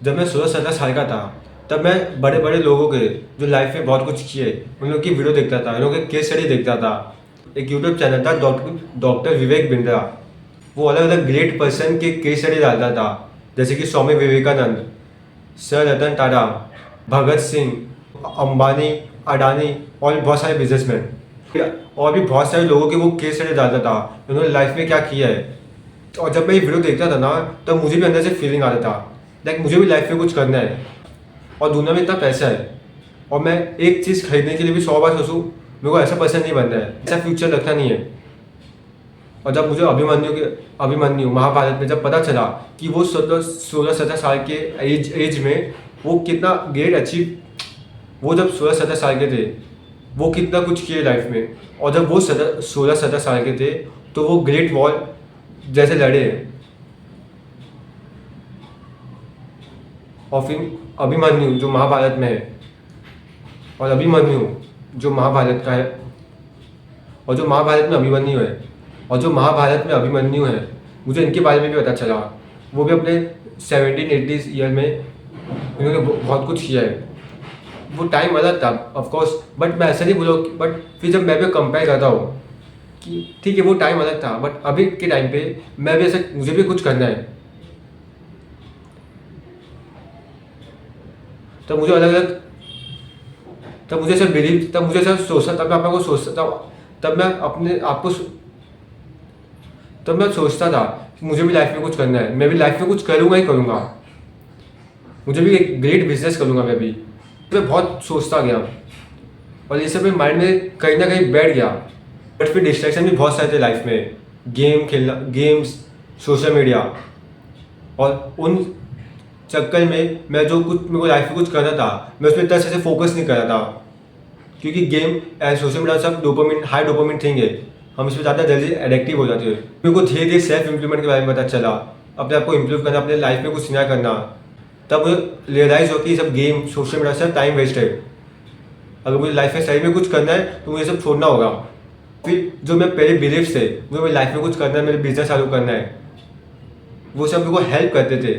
जब मैं 16-17 साल का था, तब मैं बड़े बड़े लोगों के जो लाइफ में बहुत कुछ किए उन लोग की वीडियो देखता था, उन लोगों के केस स्टडी देखता था। एक यूट्यूब चैनल था डॉक्टर विवेक बिंद्रा। वो अलग अलग ग्रेट पर्सन के केस स्टडी डालता था, जैसे कि स्वामी विवेकानंद, सर रतन टाटा, भगत सिंह, अंबानी, अडानी और बहुत सारे बिजनेसमैन और भी बहुत सारे लोगों के वो केस स्टडी डालता था, उन्होंने लाइफ में क्या किया है। और जब मैं ये वीडियो देखता था ना, तब मुझे भी अंदर से फीलिंग आता था लाइक मुझे भी लाइफ में कुछ करना है और दुनिया में इतना पैसा है और मैं एक चीज़ खरीदने के लिए भी 100 बार सोचूं, मेरे को ऐसा पर्सन नहीं बनना है, ऐसा फ्यूचर रखना नहीं है। और जब मुझे अभिमन्यु महाभारत में जब पता चला कि वो 16-17 साल के एज में वो कितना ग्रेट अचीव, वो जब 16-17 साल के थे वो कितना कुछ किए लाइफ में, और जब वो 16-17 साल के थे तो वो ग्रेट वॉर जैसे लड़े। और फिर अभिमन्यु जो महाभारत में है, और अभिमन्यु जो महाभारत का है, और जो महाभारत में अभिमन्यु है, और जो महाभारत में अभिमन्यु है, मुझे इनके बारे में भी पता चला। वो भी अपने 17-18 ईयर में इन्होंने बहुत कुछ किया है। वो टाइम अलग था ऑफकोर्स, बट मैं ऐसा नहीं बोला, बट फिर जब मैं भी कंपेयर करता हूँ कि ठीक है वो टाइम अलग था, बट अभी के टाइम पे मैं भी ऐसा, मुझे भी कुछ करना है। तब मुझे अलग अलग, तब मुझे सब बिलीव, तब मुझे सब सोचता, तब मैं अपने को सोचता था, तब मैं अपने आप को, तब मैं सोचता था कि मुझे भी लाइफ में कुछ करना है, मैं भी लाइफ में कुछ करूँगा ही करूँगा, मुझे भी एक ग्रेट बिजनेस करूँगा मैं भी। तो मैं बहुत सोचता गया और ये सब मेरे माइंड में कहीं ना कहीं बैठ गया। बट फिर डिस्ट्रैक्शन भी बहुत सारे थे लाइफ में, गेम खेलना, गेम्स, सोशल मीडिया, और उन चक्कर में मैं जो कुछ मेरे को लाइफ में कुछ करना था मैं उसमें इतना अच्छे से फोकस नहीं कर रहा था, क्योंकि गेम एंड सोशल मीडिया सब डोपामिन, हाई डोपामिन थिंग है, हम इसमें ज़्यादा जल्दी एडिक्टिव हो जाते हैं। मेरे को धीरे धीरे सेल्फ इम्प्रूवमेंट के बारे में पता चला, अपने आप को इम्प्रूव करना, अपने लाइफ में कुछ नया करना। तब मुझे रियलाइज़ हो कि सब गेम, सोशल मीडिया सब टाइम वेस्ट है। अगर मुझे लाइफ में सही में कुछ करना है तो मुझे सब छोड़ना होगा। फिर जो मैं पहले बिलीव्स थे, जो मेरी लाइफ में कुछ करना है, मेरे बिजनेस चालू करना है, वो सब मेरे को हेल्प करते थे।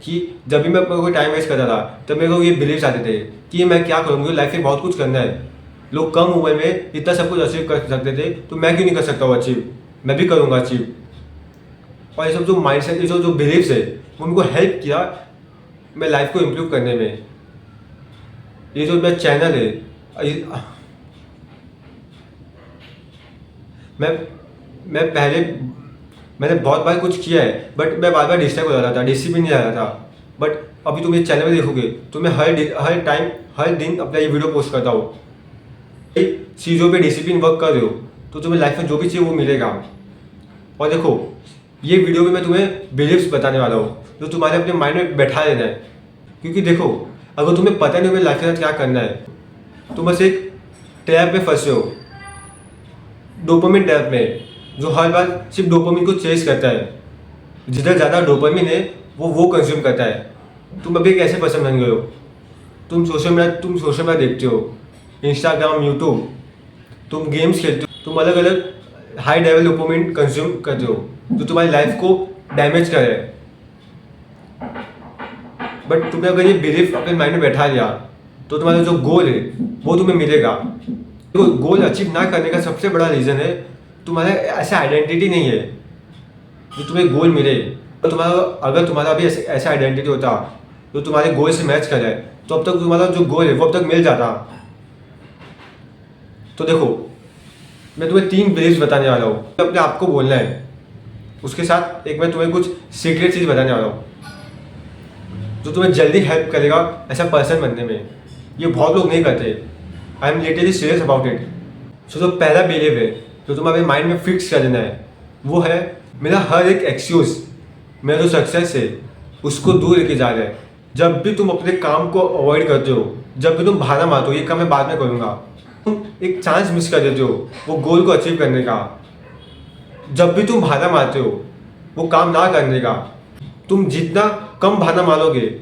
कि जब भी मैं अपने कोई टाइम वेस्ट करता था तब मेरे को ये बिलीव्स आते थे कि मैं क्या करूँ, मुझे लाइफ में बहुत कुछ करना है। लोग कम उम्र में इतना सब कुछ अचीव कर सकते थे तो मैं क्यों नहीं कर सकता हूँ अचीव, मैं भी करूँगा अचीव। और ये सब जो माइंड सेट, जो बिलीव्स है, वो मेरे को हेल्प किया मैं लाइफ को इम्प्रूव करने में। ये जो मेरा चैनल है, मैं मैं पहले मैंने बहुत बार कुछ किया है, बट मैं बार बार डिस्ट्रैक्ट हो जाता था, डिसिप्लिन नहीं आ रहा था। बट अभी तुम ये चैनल में देखोगे तो मैं हर टाइम, हर दिन अपना ये वीडियो पोस्ट करता हूँ। चीज़ों पे डिसिप्लिन वर्क कर रहे हो तो तुम्हें लाइफ में जो भी चाहिए वो मिलेगा। और देखो, ये वीडियो में मैं तुम्हें बिलीव्स बताने वाला हूँ जो तुम्हारे अपने माइंड में बैठा लेना है। क्योंकि देखो, अगर तुम्हें पता नहीं होगा लाइफ के साथ क्या करना है, तुम बस एक ट्रैप में फंसे हो, डोपामिन ट्रैप में, जो हर बार सिर्फ डोपामिन को चेस करता है। जिधर ज़्यादा डोपामिन है वो कंज्यूम करता है। तुम अभी एक ऐसे पर्सन बन गए हो, तुम सोशल मीडिया देखते हो, इंस्टाग्राम, यूट्यूब, तुम गेम्स खेलते हो, तुम अलग अलग हाई लेवल डोपामिन कंज्यूम करते हो जो तुम्हारी लाइफ को डैमेज करे। बट तुमने अगर ये बिलीफ अपने माइंड में बैठा लिया तो तुम्हारा जो गोल है वो तुम्हें मिलेगा। तो गोल अचीव ना करने का सबसे बड़ा रीज़न है तुम्हारा ऐसा आइडेंटिटी नहीं है जो तुम्हें गोल मिले। तो अगर तुम्हारा भी ऐसा आइडेंटिटी होता जो तुम्हारे गोल से मैच करे तो अब तक तुम्हारा जो गोल है वो अब तक मिल जाता। तो देखो, मैं तुम्हें 3 बिलीव्स बताने वाला हूँ, अपने आप को बोलना है। उसके साथ एक मैं तुम्हें कुछ सीक्रेट चीज़ बताने वाला हूँ जो तुम्हें जल्दी हेल्प करेगा ऐसा पर्सन बनने में। ये बहुत लोग नहीं करते। I am literally serious about it. So जो पहला बिलीव है जो तुम अपने माइंड में फिक्स कर देना है वो है, मेरा हर एक एक्सक्यूज़, मेरा जो सक्सेस है उसको दूर लेके जा रहा है। जब भी तुम अपने काम को अवॉइड करते हो, जब भी तुम बहाना मारते हो ये काम मैं बाद में करूँगा, तुम एक चांस मिस कर देते हो वो गोल को अचीव करने का। जब भी तुम बहाना मारते हो वो काम ना करने का, तुम जितना कम बहाना मारोगे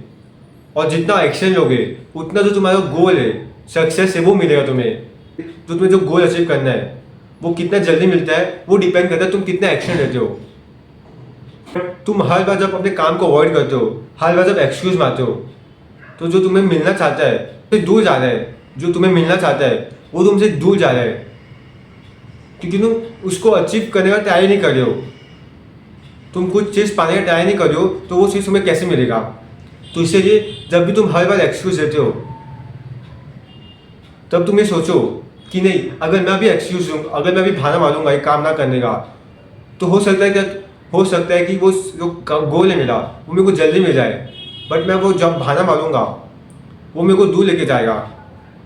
और जितना एक्शन लोगे उतना जो तुम्हारा गोल है, सक्सेस है, वो मिलेगा तुम्हें। जो तुम्हें जो गोल अचीव करना है वो कितना जल्दी मिलता है वो डिपेंड करता है तुम कितना एक्शन लेते हो। तुम हर बार जब अपने काम को अवॉइड करते हो, हर बार जब एक्सक्यूज मारते हो, तो जो तुम्हें मिलना चाहता है फिर दूर जा रहा है। जो तुम्हें मिलना चाहता है वो तुमसे दूर जा रहा है, क्योंकि तुम उसको अचीव करने का ट्राई नहीं कर रहे हो। तुम कुछ चीज़ पाने का ट्राई नहीं कर रहे हो तो वो चीज़ तुम्हें कैसे मिलेगा। तो इसीलिए जब भी तुम हर बार एक्सक्यूज देते हो, तब तुम ये सोचो कि नहीं, अगर मैं अभी एक्सक्यूज दूँ, अगर मैं अभी बहाना मारूंगा एक काम ना करने का, तो हो सकता है कि वो जो गोल है मेरा वो मेरे को जल्दी मिल जाए, बट मैं वो जब बहाना मारूंगा वो मेरे को दूर लेके जाएगा।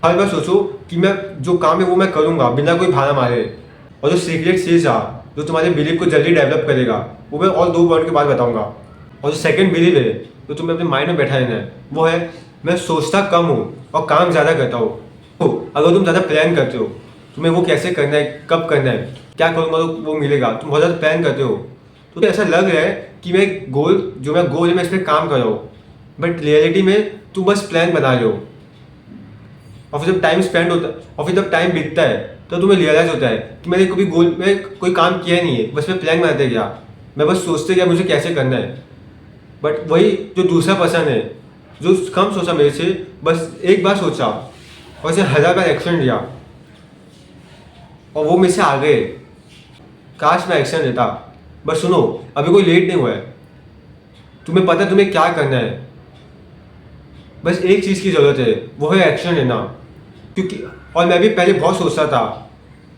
हर बार सोचो कि मैं जो काम है वो मैं करूंगा बिना कोई बहाना मारे। और जो सीक्रेट चीज़ है जो तुम्हारे बिलीव को जल्दी डेवलप करेगा, वो मैं और 2 पॉइंट के बाद बताऊंगा। और जो सेकंड बिलीव है जो तुम्हें अपने माइंड में बैठा रहना है, वो है मैं सोचता कम हूँ और काम ज़्यादा करता हूँ। तो अगर तुम ज़्यादा प्लान करते हो, तुम्हें वो कैसे करना है, कब करना है, क्या करूँगा तो वो मिलेगा, तुम बहुत ज़्यादा प्लान करते हो, तो ऐसा लग रहा है कि मैं गोल है मैं इस पर काम कर रहा हूँ, बट रियलिटी में तुम बस प्लान बना रहे हो। और फिर जब टाइम स्पेंड होता है और फिर जब टाइम बीतता है तो तुम्हें रियलाइज होता है कि मैंने कभी गोल में कोई काम किया नहीं है, बस मैं प्लान बनाते गया, मैं बस सोचते गया मुझे कैसे करना है। बट वही जो दूसरा पर्सन है जो कम सोचा मेरे से, बस एक बार सोचा और इसे 1000 बार एक्शन लिया और वो मेरे से आ गए। काश मैं एक्शन लेता। बस सुनो, अभी कोई लेट नहीं हुआ है, तुम्हें पता है तुम्हें क्या करना है, बस एक चीज़ की ज़रूरत है, वो है एक्शन लेना। क्योंकि और मैं भी पहले बहुत सोचता था,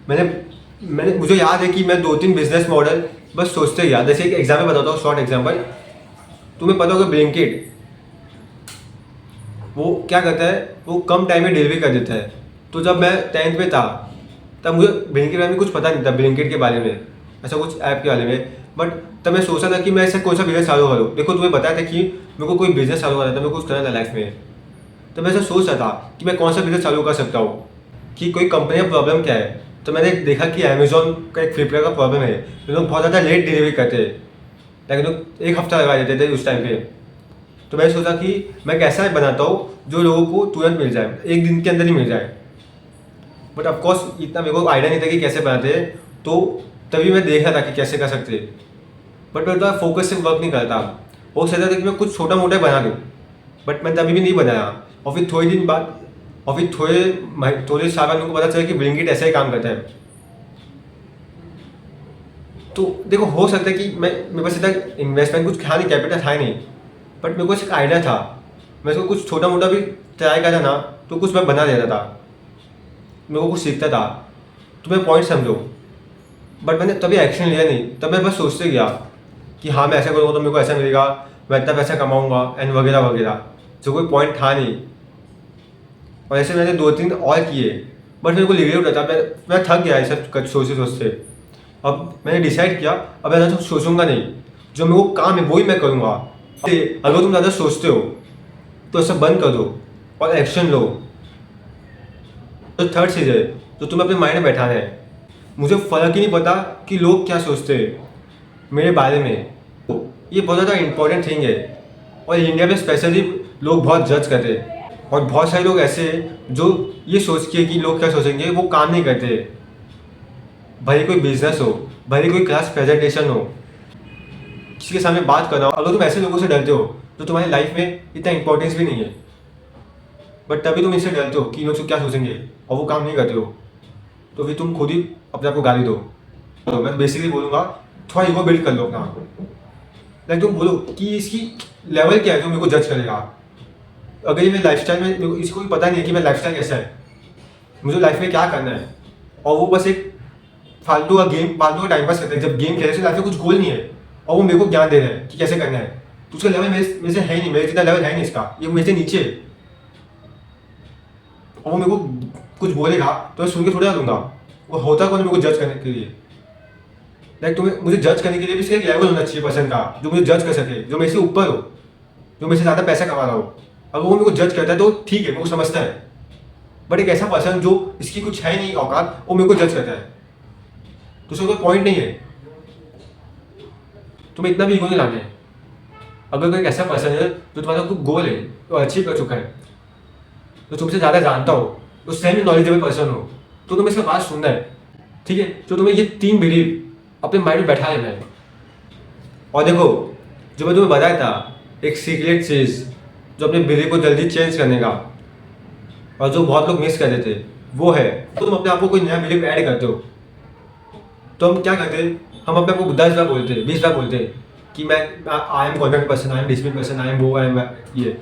मैंने मुझे याद है कि मैं 2-3 बिजनेस मॉडल बस सोचते गया। जैसे एक एग्जाम्पल बताता हूँ, शॉर्ट एग्जाम्पल। तुम्हें पता होगा ब्लिंकिट, वो क्या करता है, वो कम टाइम में डिलीवरी कर देता है। तो जब मैं 10th में था तब मुझे ब्लिंकिट के बारे में कुछ पता नहीं था, ब्लिंकिट के बारे में, ऐसा कुछ ऐप के बारे में। बट तब मैं सोचा था कि मैं ऐसा कौन सा बिजनेस चालू करूँ। देखो तुम्हें बताया था कि मेरे को कोई बिजनेस चालू करना था, मेरे को कुछ करना था लाइफ में। तो मैं ऐसा सोच रहा था कि मैं कौन सा बिजनेस चालू कर सकता हूँ, कि कोई कंपनी का प्रॉब्लम क्या है। तो मैंने देखा कि अमेजोन का एक फ्लिपकार्ट का प्रॉब्लम है, ये लोग बहुत ज़्यादा लेट डिलीवरी करते हैं, लेकिन लोग 1 हफ्ता लगा देते थे उस टाइम पे। तो मैंने सोचा कि मैं कैसा बनाता हूँ जो लोगों को तुरंत मिल जाए, 1 दिन के अंदर ही मिल जाए। बट ऑफकोर्स इतना मेरे को आइडिया नहीं था कि कैसे बनाते हैं, तो तभी मैं देख रहा था कि कैसे कर सकते। बट मैं उतना फोकस से वर्क नहीं करता, हो सकता था कि मैं कुछ छोटा मोटा बना दूँ, बट मैंने तभी भी नहीं बनाया। और फिर थोड़े दिन बाद और फिर थोड़े साल बाद मेरे को पता चला कि ब्लिंकिट ऐसा ही काम करता है। तो देखो, हो सकता है कि मेरे पास इतना इन्वेस्टमेंट कुछ था नहीं, कैपिटल था नहीं, बट मेरे को एक आइडिया था। मैं इसको कुछ छोटा मोटा भी ट्राई करता ना तो कुछ मैं बना देता था, मेरे को कुछ सीखता था। तो मैं पॉइंट समझो, बट मैंने तभी एक्शन लिया नहीं। तब मैं बस सोचते गया कि हाँ मैं ऐसा करूँगा तो मेरे को ऐसा मिलेगा, मैं इतना पैसा कमाऊँगा एंड वगैरह वगैरह, जो कोई पॉइंट था नहीं। और ऐसे मैंने 2-3 और किए, बट मेरे को रिग्रेट होता था। मैं थक गया ये सब सोचते सोचते। अब मैंने डिसाइड किया अब मैं ज़्यादा सोचूंगा नहीं, जो मेरे को काम है वही मैं करूँगा। अगर तुम ज़्यादा सोचते हो तो ऐसा बंद कर दो और एक्शन लो। तो थर्ड चीज़ है जो तुम्हें अपने माइंड में बैठाना है। मुझे फ़र्क ही नहीं पड़ता कि लोग क्या सोचते हैं मेरे बारे में, ये बहुत ज़्यादा इंपॉर्टेंट थिंग है। और इंडिया में स्पेशली लोग बहुत जज करते हैं, और बहुत सारे लोग ऐसे हैं जो ये सोच के कि लोग क्या सोचेंगे वो काम नहीं करते। भले कोई बिजनेस हो, भले कोई क्लास प्रेजेंटेशन हो, किसी के सामने बात करना हो, अगर तुम ऐसे लोगों से डरते हो तो तुम्हारी लाइफ में इतना इंपॉर्टेंस भी नहीं है। बट तभी तुम इससे डरते हो कि लोग क्या सोचेंगे और वो काम नहीं करते हो, तो फिर तुम खुद ही अपने आप को गाली दो। तो मैं बेसिकली बोलूँगा थोड़ा ईगो बिल्ड कर लो अपना। लाइक तुम बोलो कि इसकी लेवल क्या है जो मेरे को जज करेगा। अगर ये मेरे लाइफस्टाइल में, मेरे को इसको भी पता नहीं है कि मेरा लाइफस्टाइल कैसा है, मुझे लाइफ में क्या करना है, और वो बस एक फालतू का टाइम पास करते हैं। जब गेम खेलने से लाइफ में कुछ गोल नहीं है और वो मेरे को ज्ञान दे रहे हैं कि कैसे करना है, तो उसका लेवल मेरे से है नहीं, मेरे जितना लेवल है नहीं इसका, ये मेरे से नीचे है। और वो मेरे को कुछ बोलेगा तो मैं सुन के थोड़ा दूंगा। वो होता कौन मेरे को जज करने के लिए। लाइक तुम्हें मुझे जज करने के लिए भी इसका एक लेवल होना चाहिए पर्सन का, जो मुझे जज कर सके, जो मेरे से ऊपर हो, जो मेरे से ज़्यादा पैसा कमा रहा हो। अगर वो मेरे को जज करता है तो ठीक है, मेरे को समझता है। बट एक ऐसा पर्सन जो इसकी कुछ है नहीं औकात, वो मेरे को जज करता है, तो उसका कोई पॉइंट नहीं है। तुम्हें इतना भी ईगो नहीं लाना है। अगर कोई ऐसा पर्सन है जो तुम्हारा कोई गोल है तो अचीव कर चुका है, जो तुमसे ज़्यादा जानता हो, तो सेमी नॉलेजेबल पर्सन हो, तो तुम्हें इसका बात सुनना है। ठीक है, तो तुम्हें ये 3 बिलीव अपने माइंड में बैठा लेना है। और देखो, जो मैं तुम्हें बताया था, एक सीक्रेट चीज़ जो अपने बिलीव को जल्दी चेंज करने का, और जो बहुत लोग मिस कर देते, वो है तुम अपने आप को कोई नया बिलीव ऐड करते हो। तो हम क्या करते हैं, हम अपने आप को 10 बार बोलते हैं, 20 बार बोलते हैं कि मैं I am confident person, I am discipline person, I am वो, आई एम ये।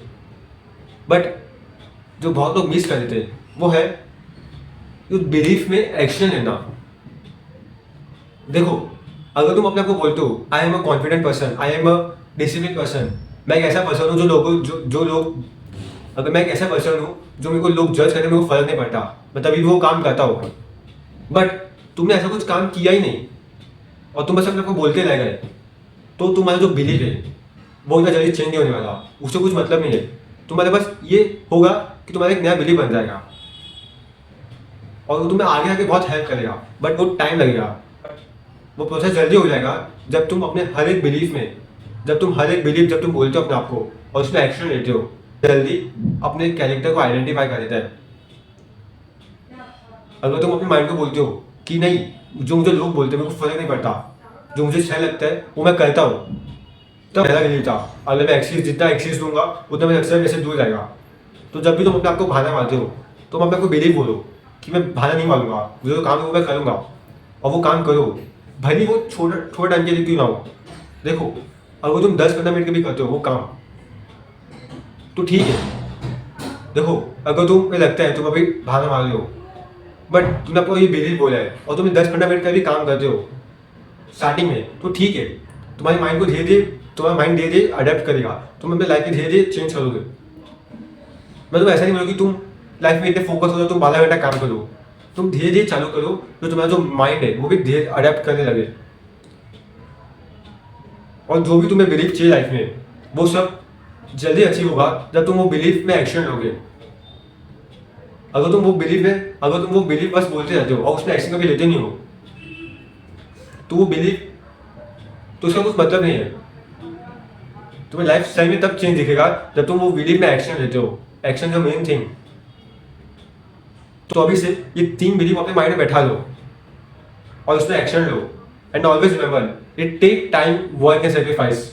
बट जो बहुत लोग मिस कर देते हैं वो है उस बिलीफ में एक्शन लेना। देखो, अगर तुम अपने आप को बोलते हो I am a confident person, I am a discipline person, मैं एक ऐसा पर्सन हूँ जो लोग, अगर मैं एक ऐसा पर्सन हूँ जो मेरे को लोग जज करने में मेरे को फर्क नहीं पड़ता, मैं तभी भी वो काम करता हूँ। बट तुमने ऐसा कुछ काम किया ही नहीं और तुम बस अपने आप को बोलते रह गए, तो तुम्हारा जो बिलीव है वो इतना जल्दी चेंज नहीं होने वाला, उससे कुछ मतलब नहीं है। तुम्हारे बस ये होगा कि तुम्हारा एक नया बिलीव बन जाएगा और वो तुम्हें आगे आगे बहुत हेल्प करेगा, बट वो टाइम लगेगा। वो प्रोसेस जल्दी हो जाएगा जब तुम अपने हर एक बिलीफ में, जब तुम बोलते हो अपने आप को और उसमें एक्शन लेते हो, जल्दी अपने कैरेक्टर को आइडेंटिफाई कर देता है। अगर तुम अपने माइंड को बोलते हो कि नहीं, जो मुझे लोग बोलते हैं मेरे को फर्क नहीं पड़ता, जो मुझे सही लगता है वो मैं करता हूँ, तब मेरा बिलीव था। अगर मैं जितना एक्सीज दूंगा उतना मेरा अक्सर ऐसे दूर जाएगा। तो जब भी तुम अपने आप को बहाना मारते हो, तुम अपने आप को बिलीव बोलो कि मैं बहाना नहीं मारूंगा, मुझे जो काम है वो मैं करूँगा, और वो काम करो, भले वो थोड़ा टाइम के लिए क्यों ना हो। देखो, अगर तुम 10-15 मिनट के भी करते हो वो काम, तो ठीक है। देखो, अगर तुम्हें लगता है तुम अभी बहाना मार रहे हो, बट तुमने आपको ये बिलीव बोला है और तुम 10-15 मिनट का भी काम करते हो स्टार्टिंग में, तो ठीक है। तुम्हारे माइंड को धीरे धीरे, तुम्हारा माइंड धीरे धीरे अडेप्ट करेगा, तुम अपने लाइफ में धीरे धीरे चेंज करोगे। मैं तुम्हें ऐसा नहीं बोलूँ कि तुम लाइफ में इतने फोकस हो जाओ तुम 12 घंटा काम करो, तुम धीरे धीरे चालू करो, जो तुम्हारा जो माइंड है वो भी धीरे अडेप्ट करने लगे। और जो भी तुम्हें बिलीव चाहिए लाइफ में, वो सब जल्दी अचीव होगा जब तुम वो बिलीव में एक्शन लोगे। अगर तुम वो बिलीव बस बोलते रहते हो और उसमें एक्शन कभी लेते नहीं हो, तो वो बिलीव, तो उसका कुछ मतलब नहीं है। तुम्हें लाइफ स्टाइल में तब चेंज दिखेगा जब तुम वो बिलीव में एक्शन लेते हो। एक्शन का मेन थिंग। तो अभी से ये 3 बिलीव अपने माइंड में बैठा लो और उसमें एक्शन लो। And always remember, it take time, work and sacrifice.